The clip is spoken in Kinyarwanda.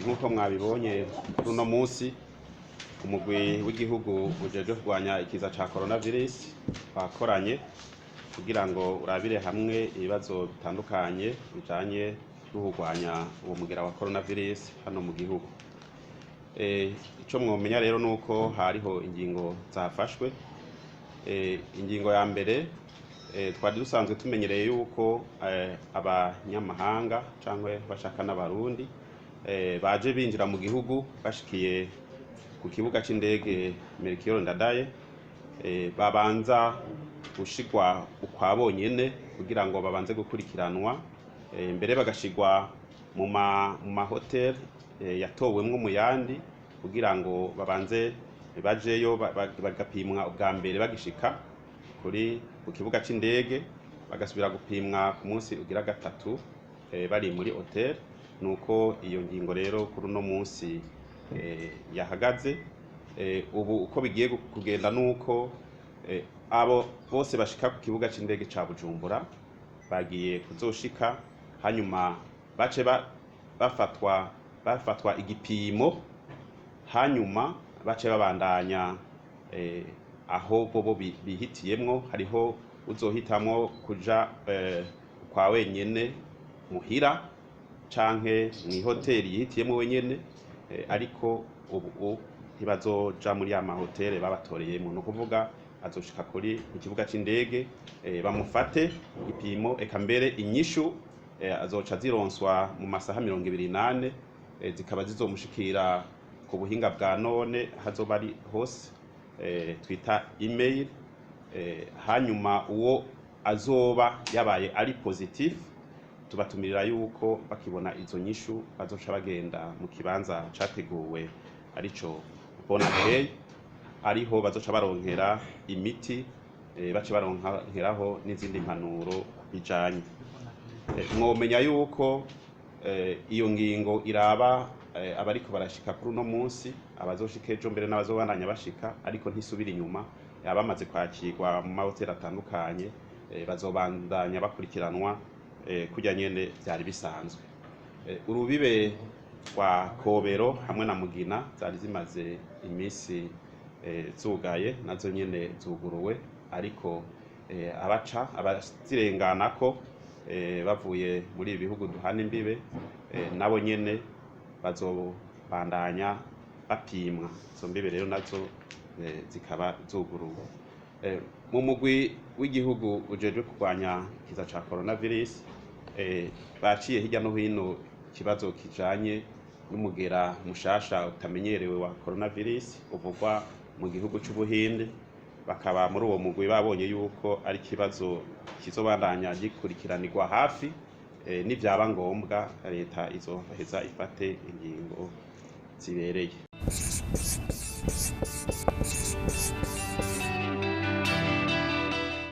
nk'uko mwabibonye runo munsi umugwi w'igihugu ujeje kurwanya ikiza ca coronavirus bakoranye kugira ngo urabire hamwe ibibazo bitandukanye bijanye no kurwanya uwo mugera wa coronavirus hano mu gihugu. Ico mwomenya rero nuko hariho ingingo zafashwe. Ingingo ya mbere twari dusanzwe tumenyereye yuko abanyamahanga cyangwa bashaka n'abarundi baje binjira mu gihugu bashikiye ku kibuga c'indege Melchior Ndadaye babanza gushigwa ukwa bonyene kugira ngo babanze gukurikiranwa mbere bagashigwa mu mahotel yatowemwo mu yandi kugira ngo babanze bajeyo bagapimwa ubwa mbere bagishika kuri ku kibuga c'indege bagasubira gupimwa ku munsi ugira gatatu bari muri hotel. Nuko iyo ngingo rero kuri uno munsi yahagaze. Ubu uko bigiye kugenda nuko abo bose bashika ku kibuga c'indege ca Bujumbura bagiye kuzoshika hanyuma bace bafatwa igipimo hanyuma bace babandanya aho bobo bihitiyemwo. Hariho uzohitamwo kuja kwa wenyene muhira canke mw'ihoteli yihitiyemwo wenyene, ariko ubu ntibazoja muri ya mahoteli babatoreyemwo. No kuvuga azoshika kuri ikibuga c'indege bamufate igipimo, eka mbere inyishu azoca zironswa mu masaha 28 zikaba zizomushikira ku buhinga bwa none hazoba ari hose twita email. Hanyuma uwo azoba yabaye ari positif tubatumirira yuko bakibona izo nyishu bazoca bagenda mu kibanza categuwe arico bonakeye, ariho bazoca baronkera imiti bace baronkeraho n'izindi mpanuro bijanye. Mwomenya yuko iyo ngingo iraba abariko barashika kuri uno munsi, abazoshika ejo mbere n'abazobandanya bashika, ariko ntisubira inyuma. Abamaze kwakirwa mu mahoteli atandukanye bazobandanya bakurikiranwa kujya nyene byari bisanzwe. Urubibe kwa Kobero hamwe na Mugina zari zimaze imisi zugaye, nazo nyene zuguruwe, ariko abazirenganako bavuye muri ibihugu duhana imbibe nabo nyene bazobandanya bapimwa. Izo mbibe rero nazo zikaba zuguruwe. Mu mugwi w'igihugu ujeje kurwanya ikiza ca coronavirus baciye hirya no hino ikibazo kijanye n'umugera mushasha utamenyerewe wa coronavirus uvugwa mu gihugu c'Ubuhinde. Bakaba muri uwo mugwi babonye yuko ari kibazo kizobandanya gikurikiranirwa hafi, nivyaba ngombwa leta izoheza ifate ingingo zibereye.